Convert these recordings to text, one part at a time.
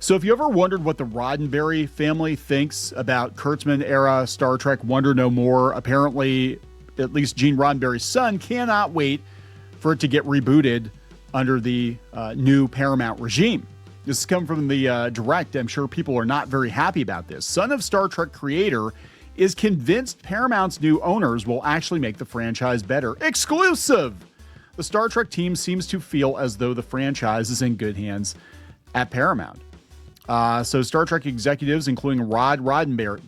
So if you ever wondered what the Roddenberry family thinks about Kurtzman-era Star Trek Wonder No More, apparently at least Gene Roddenberry's son cannot wait for it to get rebooted under the new Paramount regime. This is coming from the direct. I'm sure people are not very happy about this. Son of Star Trek creator is convinced Paramount's new owners will actually make the franchise better. Exclusive! The Star Trek team seems to feel as though the franchise is in good hands at Paramount. So Star Trek executives, including Rod Roddenberry,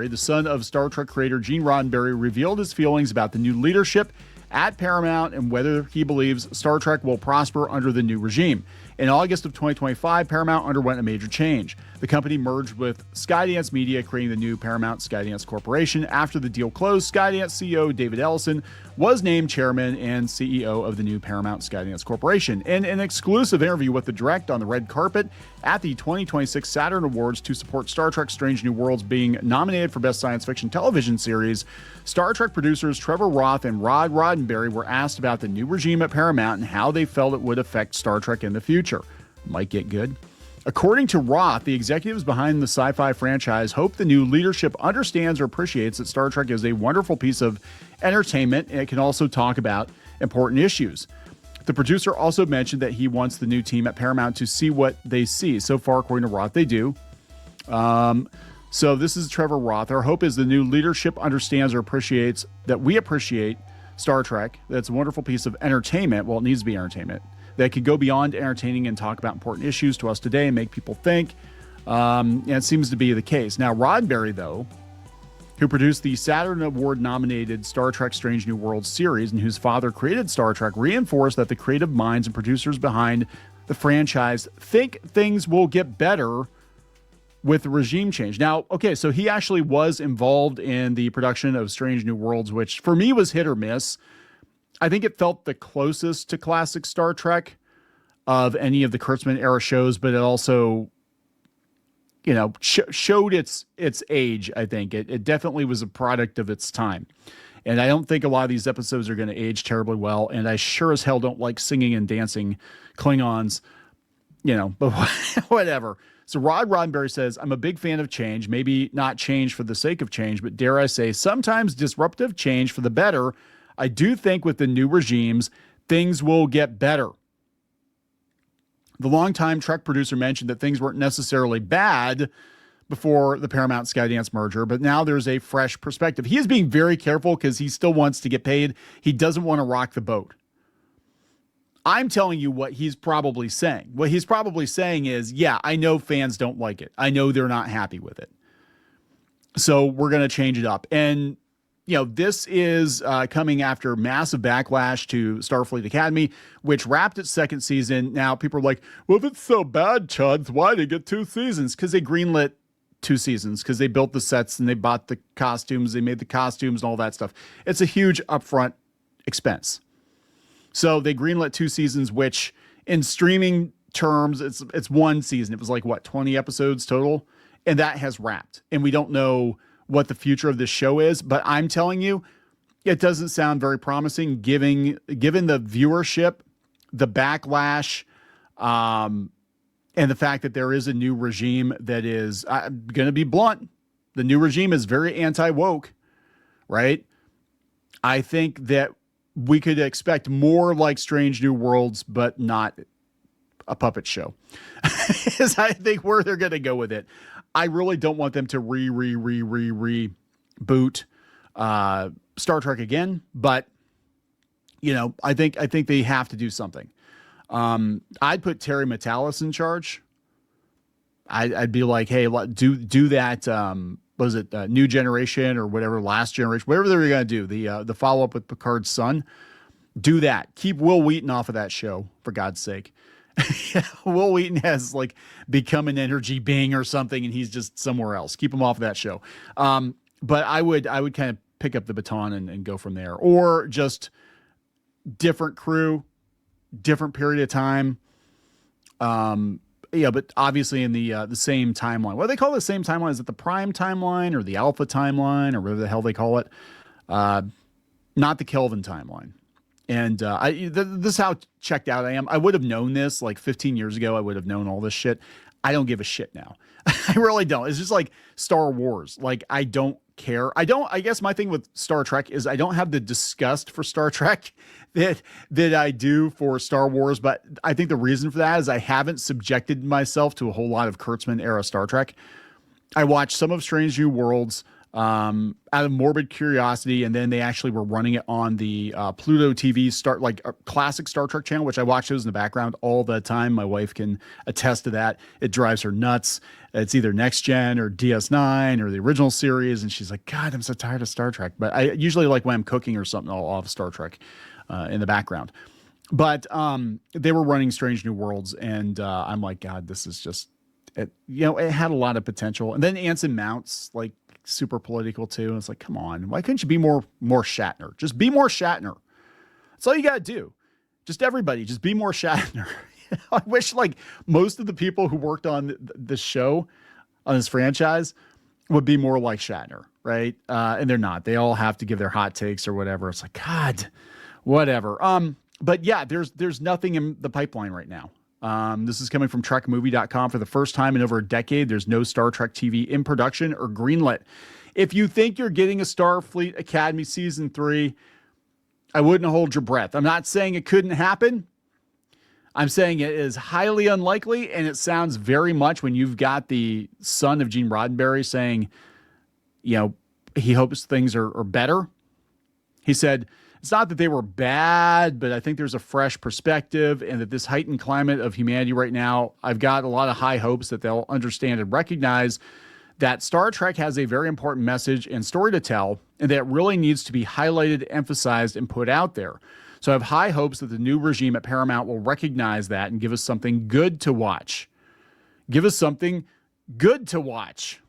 the son of Star Trek creator Gene Roddenberry, revealed his feelings about the new leadership at Paramount and whether he believes Star Trek will prosper under the new regime. In August of 2025, Paramount underwent a major change. The company merged with Skydance Media, creating the new Paramount Skydance Corporation. After the deal closed, Skydance CEO David Ellison was named chairman and CEO of the new Paramount Skydance Corporation. In an exclusive interview with the Direct on the red carpet at the 2026 Saturn Awards to support Star Trek Strange New Worlds being nominated for Best Science Fiction Television Series, Star Trek producers Trevor Roth and Rod Roddenberry were asked about the new regime at Paramount and how they felt it would affect Star Trek in the future. Might get good. According to Roth, the executives behind the sci-fi franchise hope the new leadership understands or appreciates that Star Trek is a wonderful piece of entertainment and it can also talk about important issues. The producer also mentioned that he wants the new team at Paramount to see what they see. So far, according to Roth, they do. So this is Trevor Roth. Our hope is the new leadership understands or appreciates that we appreciate Star Trek. That's a wonderful piece of entertainment. Well, it needs to be entertainment. That could go beyond entertaining and talk about important issues to us today and make people think. And it seems to be the case. Now, Roddenberry, though, who produced the Saturn Award-nominated Star Trek Strange New Worlds series and whose father created Star Trek, reinforced that the creative minds and producers behind the franchise think things will get better with the regime change. Now, okay, so he actually was involved in the production of Strange New Worlds, which for me was hit or miss. I think it felt the closest to classic Star Trek of any of the Kurtzman era shows, but it also, you know, showed its age. I think it definitely was a product of its time. And I don't think a lot of these episodes are going to age terribly well. And I sure as hell don't like singing and dancing Klingons, you know, but whatever. So Rod Roddenberry says, I'm a big fan of change, maybe not change for the sake of change, but dare I say, sometimes disruptive change for the better. I do think with the new regimes, things will get better. The longtime Trek producer mentioned that things weren't necessarily bad before the Paramount Skydance merger, but now there's a fresh perspective. He is being very careful because he still wants to get paid. He doesn't want to rock the boat. I'm telling you what he's probably saying. What he's probably saying is, yeah, I know fans don't like it. I know they're not happy with it. So we're going to change it up. And you know, this is coming after massive backlash to Starfleet Academy, which wrapped its second season. Now people are like, well, if it's so bad, Chuds, why did it get 2 seasons? Because they greenlit 2 seasons, because they built the sets and they bought the costumes, they made the costumes and all that stuff. It's a huge upfront expense. So they greenlit 2 seasons, which in streaming terms, it's 1 season. It was like, what, 20 episodes total? And that has wrapped. And we don't know what the future of this show is, but I'm telling you, it doesn't sound very promising given the viewership, the backlash, and the fact that there is a new regime that is, I'm going to be blunt, the new regime is very anti-woke, right? I think that we could expect more like Strange New Worlds, but not a puppet show. Is I think where they're going to go with it. I really don't want them to reboot Star Trek again, but you know, I think they have to do something. I'd put Terry Matalas in charge. I'd be like, hey, do that. Was it New Generation or whatever, Last Generation, whatever they were going to do, the follow up with Picard's son. Do that. Keep Will Wheaton off of that show, for God's sake. Will Wheaton has like become an energy being or something, and he's just somewhere else. Keep him off of that show. But I would kind of pick up the baton and go from there, or just different crew, different period of time. Yeah, but obviously in the same timeline. What do they call the same timeline? Is it the prime timeline or the alpha timeline or whatever the hell they call it? Not the Kelvin timeline. And this is how checked out I am. I would have known this like 15 years ago. I would have known all this shit. I don't give a shit now. I really don't. It's just like Star Wars. Like, I don't care. I guess my thing with Star Trek is I don't have the disgust for Star Trek that I do for Star Wars. But I think the reason for that is I haven't subjected myself to a whole lot of Kurtzman era Star Trek. I watched some of Strange New Worlds out of morbid curiosity, and then they actually were running it on the Pluto TV classic Star Trek channel, which I watch those in the background all the time. My wife can attest to that. It drives her nuts. It's either Next Gen or DS9 or the original series, and she's like, God, I'm so tired of Star Trek. But I usually, like, when I'm cooking or something, I'll have Star Trek in the background. But they were running Strange New Worlds, and I'm like, God, this is just it had a lot of potential. And then Anson Mount's like super political too. And it's like, come on, why couldn't you be more Shatner? Just be more Shatner. That's all you got to do. Just everybody, just be more Shatner. I wish like most of the people who worked on this show, on this franchise, would be more like Shatner, right? And they're not. They all have to give their hot takes or whatever. It's like, God, whatever. But yeah, there's nothing in the pipeline right now. This is coming from trekmovie.com. For the first time in over a decade, there's no Star Trek TV in production or greenlit. If you think you're getting a Starfleet Academy season 3, I wouldn't hold your breath. I'm not saying it couldn't happen. I'm saying it is highly unlikely, and it sounds very much when you've got the son of Gene Roddenberry saying, he hopes things are better. He said, it's not that they were bad, but I think there's a fresh perspective, and that this heightened climate of humanity right now, I've got a lot of high hopes that they'll understand and recognize that Star Trek has a very important message and story to tell, and that it really needs to be highlighted, emphasized, and put out there. So I have high hopes that the new regime at Paramount will recognize that and give us something good to watch. Give us something good to watch.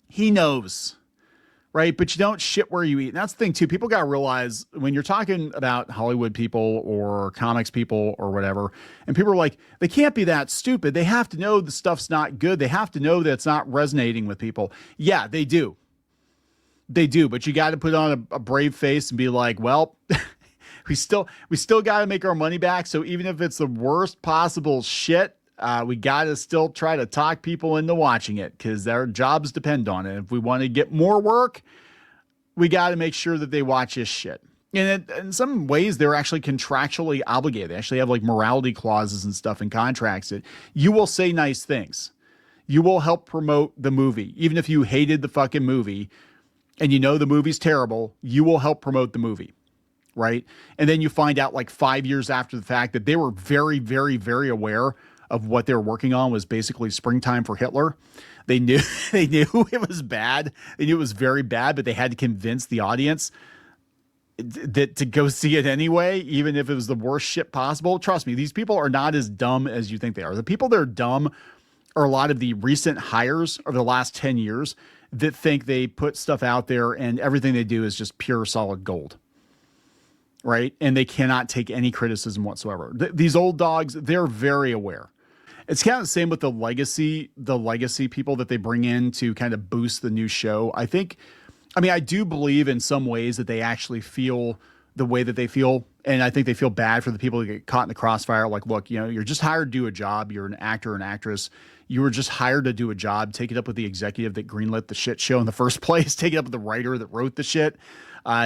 He knows. Right? But you don't shit where you eat. And that's the thing too. People got to realize when you're talking about Hollywood people or comics people or whatever, and people are like, they can't be that stupid. They have to know the stuff's not good. They have to know that it's not resonating with people. Yeah, they do. They do. But you got to put on a brave face and be like, well, we still got to make our money back. So even if it's the worst possible shit, we got to still try to talk people into watching it because their jobs depend on it. If we want to get more work, we got to make sure that they watch this shit. And in some ways, they're actually contractually obligated. They actually have like morality clauses and stuff in contracts that you will say nice things. You will help promote the movie. Even if you hated the fucking movie and you know the movie's terrible, you will help promote the movie. Right? And then you find out like 5 years after the fact that they were very, very, very aware of what they were working on was basically Springtime for Hitler. They knew it was bad. They knew it was very bad, but they had to convince the audience that to go see it anyway, even if it was the worst shit possible. Trust me, these people are not as dumb as you think they are. The people that are dumb are a lot of the recent hires over the last 10 years that think they put stuff out there and everything they do is just pure solid gold. Right? And they cannot take any criticism whatsoever. These old dogs, they're very aware. It's kind of the same with the legacy people that they bring in to kind of boost the new show. I do believe in some ways that they actually feel the way that they feel. And I think they feel bad for the people who get caught in the crossfire. Like, look, you're just hired to do a job. You're an actor or an actress. You were just hired to do a job. Take it up with the executive that greenlit the shit show in the first place. Take it up with the writer that wrote the shit.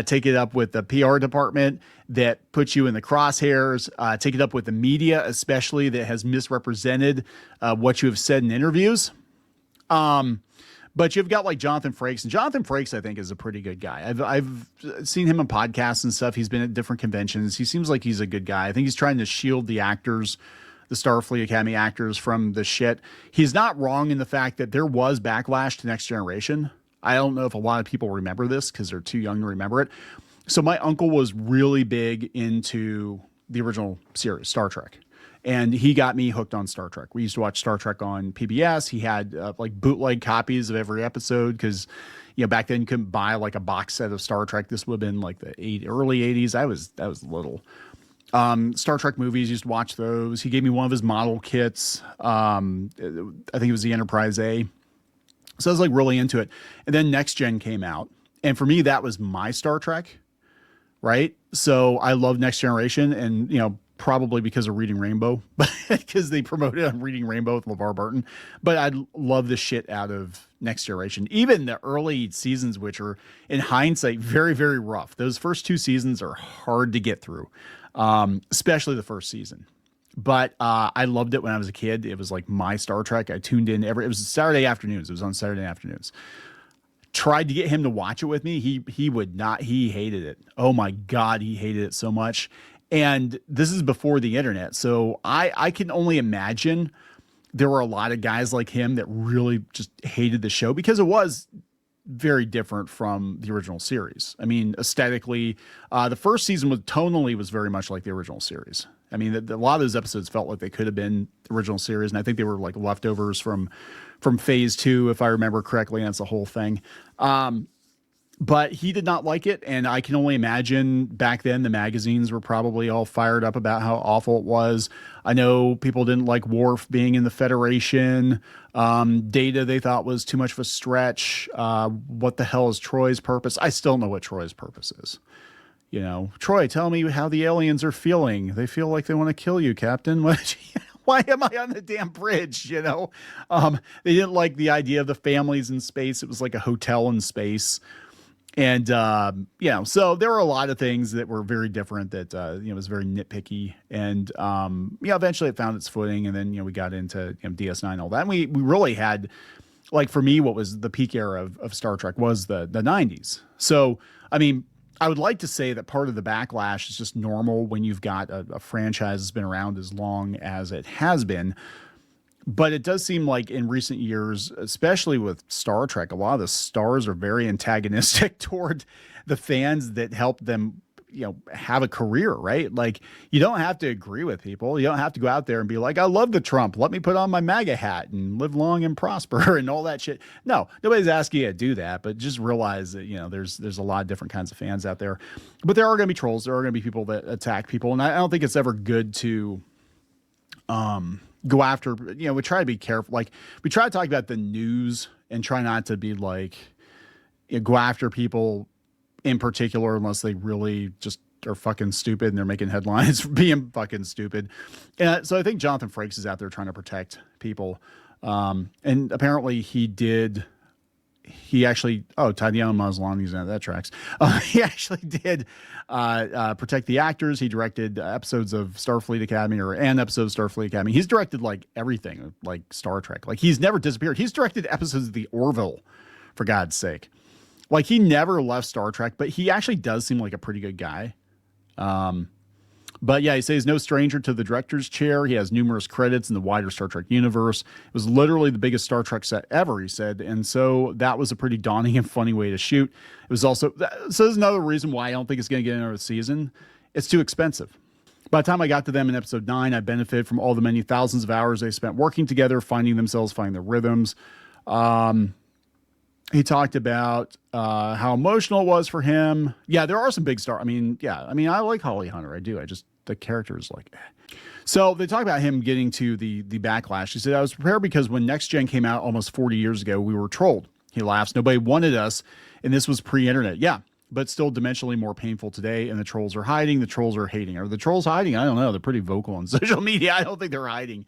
Take it up with the PR department that puts you in the crosshairs. Take it up with the media, especially that has misrepresented what you have said in interviews. But you've got like Jonathan Frakes, and Jonathan Frakes, I think, is a pretty good guy. I've seen him in podcasts and stuff. He's been at different conventions. He seems like he's a good guy. I think he's trying to shield the actors, the Starfleet Academy actors, from the shit. He's not wrong in the fact that there was backlash to Next Generation. I don't know if a lot of people remember this because they're too young to remember it. So my uncle was really big into the original series, Star Trek. And he got me hooked on Star Trek. We used to watch Star Trek on PBS. He had like bootleg copies of every episode because, back then you couldn't buy like a box set of Star Trek. This would have been like the early 80s. I was little. Star Trek movies, used to watch those. He gave me one of his model kits. I think it was the Enterprise A. So I was like really into it. And then Next Gen came out. And for me, that was my Star Trek. right? So I love Next Generation, and probably because of Reading Rainbow, because they promoted on Reading Rainbow with LeVar Burton. But I love the shit out of Next Generation, even the early seasons, which are in hindsight very, very rough. Those first 2 seasons are hard to get through, especially the first season. But I loved it when I was a kid. It was like my Star Trek. I tuned in it was Saturday afternoons. It was on Saturday afternoons. Tried to get him to watch it with me. He would not. He hated it. Oh my God, he hated it so much. And this is before the internet. So I can only imagine there were a lot of guys like him that really just hated the show because it was very different from the original series. I mean, aesthetically, the first season was very much like the original series. I mean, a lot of those episodes felt like they could have been the original series, and I think they were like leftovers from phase 2, if I remember correctly. And that's the whole thing. But he did not like it, and I can only imagine back then the magazines were probably all fired up about how awful it was. I know people didn't like Worf being in the Federation. Data they thought was too much of a stretch. What the hell is Troy's purpose? I still don't know what Troy's purpose is. Troy, tell me how the aliens are feeling. They feel like they want to kill you, Captain. Why am I on the damn bridge? They didn't like the idea of the families in space. It was like a hotel in space. And, so there were a lot of things that were very different that, was very nitpicky. And, eventually it found its footing. And then, we got into DS9 and all that. And we really had, like, for me, what was the peak era of Star Trek was the 90s. So, I mean, I would like to say that part of the backlash is just normal when you've got a franchise that's been around as long as it has been. But it does seem like in recent years, especially with Star Trek, a lot of the stars are very antagonistic toward the fans that help them, have a career, right? Like, you don't have to agree with people. You don't have to go out there and be like, I love the Trump. Let me put on my MAGA hat and live long and prosper and all that shit. No, nobody's asking you to do that, but just realize that, there's a lot of different kinds of fans out there. But there are going to be trolls. There are going to be people that attack people. And I don't think it's ever good to go after, we try to be careful. Like, we try to talk about the news and try not to be like, go after people in particular, unless they really just are fucking stupid and they're making headlines for being fucking stupid. And so I think Jonathan Frakes is out there trying to protect people. And apparently he actually, Tatiana Maslany's that tracks. He actually did protect the actors. He directed episodes of Starfleet Academy or an episode of Starfleet Academy. He's directed like everything, like Star Trek. Like, he's never disappeared. He's directed episodes of The Orville, for God's sake. Like, he never left Star Trek, but he actually does seem like a pretty good guy. But yeah, he says he's no stranger to the director's chair. He has numerous credits in the wider Star Trek universe. It was literally the biggest Star Trek set ever, he said. And so that was a pretty daunting and funny way to shoot. It was also, so there's another reason why I don't think it's going to get another season. It's too expensive. By the time I got to them in episode 9, I benefited from all the many thousands of hours they spent working together, finding their rhythms. He talked about how emotional it was for him. Yeah, there are some big stars. I like Holly Hunter. I do. The character is like, eh. So they talk about him getting to the backlash. He said, I was prepared because when Next Gen came out almost 40 years ago, we were trolled. He laughs. Nobody wanted us. And this was pre-internet. Yeah, but still dimensionally more painful today. And the trolls are hiding. The trolls are hating. Are the trolls hiding? I don't know. They're pretty vocal on social media. I don't think they're hiding.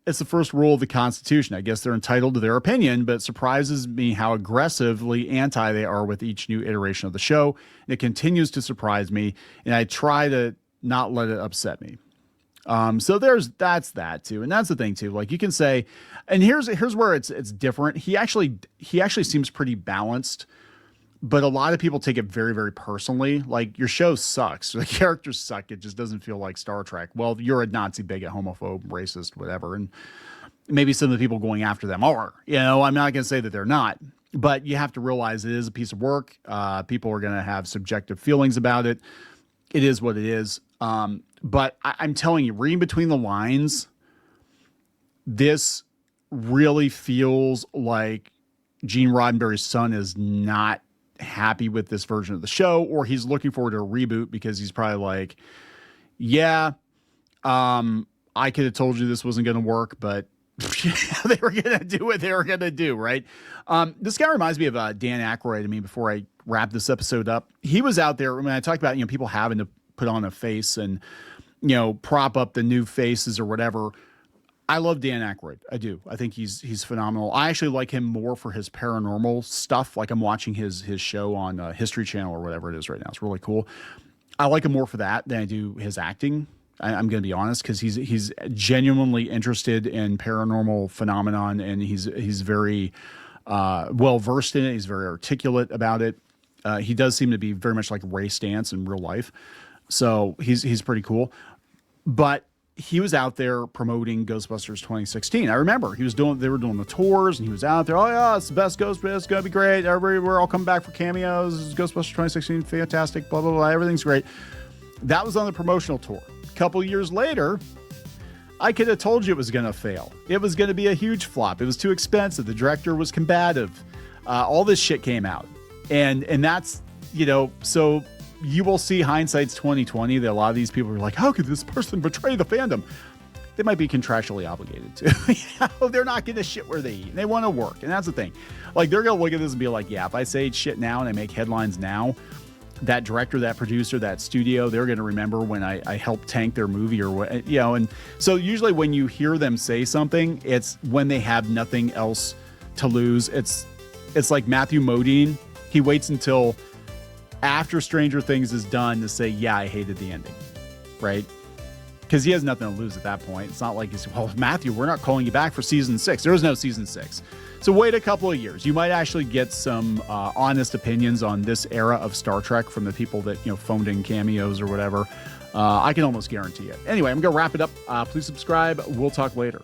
It's the first rule of the Constitution. I guess they're entitled to their opinion, but it surprises me how aggressively anti they are with each new iteration of the show. And it continues to surprise me, and I try to not let it upset me. So that's that too. And that's the thing too. Like, you can say, and here's where it's different. He actually seems pretty balanced, but a lot of people take it very, very personally. Like, your show sucks. The characters suck. It just doesn't feel like Star Trek. Well, you're a Nazi, bigot, homophobe, racist, whatever. And maybe some of the people going after them are, I'm not going to say that they're not, but you have to realize it is a piece of work. People are going to have subjective feelings about it. It is what it is. But I'm telling you, reading between the lines, this really feels like Gene Roddenberry's son is not happy with this version of the show, or he's looking forward to a reboot because he's probably like, yeah, I could have told you this wasn't going to work, but They were going to do what they were going to do, right? This guy reminds me of Dan Aykroyd. I mean, before I wrap this episode up, he was out there when I talked about, people having to put on a face and, prop up the new faces or whatever. I love Dan Aykroyd. I do. I think he's phenomenal. I actually like him more for his paranormal stuff. Like I'm watching his show on History Channel or whatever it is right now. It's really cool. I like him more for that than I do his acting. I'm going to be honest, because he's genuinely interested in paranormal phenomenon, and he's very well versed in it. He's very articulate about it. He does seem to be very much like Ray Stantz in real life, so he's pretty cool. But he was out there promoting Ghostbusters 2016. I remember they were doing the tours, and he was out there. Oh yeah, it's the best Ghostbusters. It's gonna be great. Everybody, we're all coming back for cameos. This is Ghostbusters 2016, fantastic. Blah blah blah. Everything's great. That was on the promotional tour. A couple years later, I could have told you it was going to fail. It was going to be a huge flop. It was too expensive. The director was combative. All this shit came out. And that's, so you will see hindsight's 2020 that a lot of these people are like, how could this person betray the fandom? They might be contractually obligated to. They're not getting shit where they eat. They want to work. And that's the thing. Like, they're going to look at this and be like, yeah, if I say shit now and I make headlines now, that director, that producer, that studio, they're going to remember when I helped tank their movie or what, and so usually when you hear them say something, it's when they have nothing else to lose. It's like Matthew Modine. He waits until after Stranger Things is done to say, yeah, I hated the ending, right? Because he has nothing to lose at that point. It's not like he's, well, Matthew, we're not calling you back for season 6. There was no season 6. So wait a couple of years. You might actually get some honest opinions on this era of Star Trek from the people that, phoned in cameos or whatever. I can almost guarantee it. Anyway, I'm going to wrap it up. Please subscribe. We'll talk later.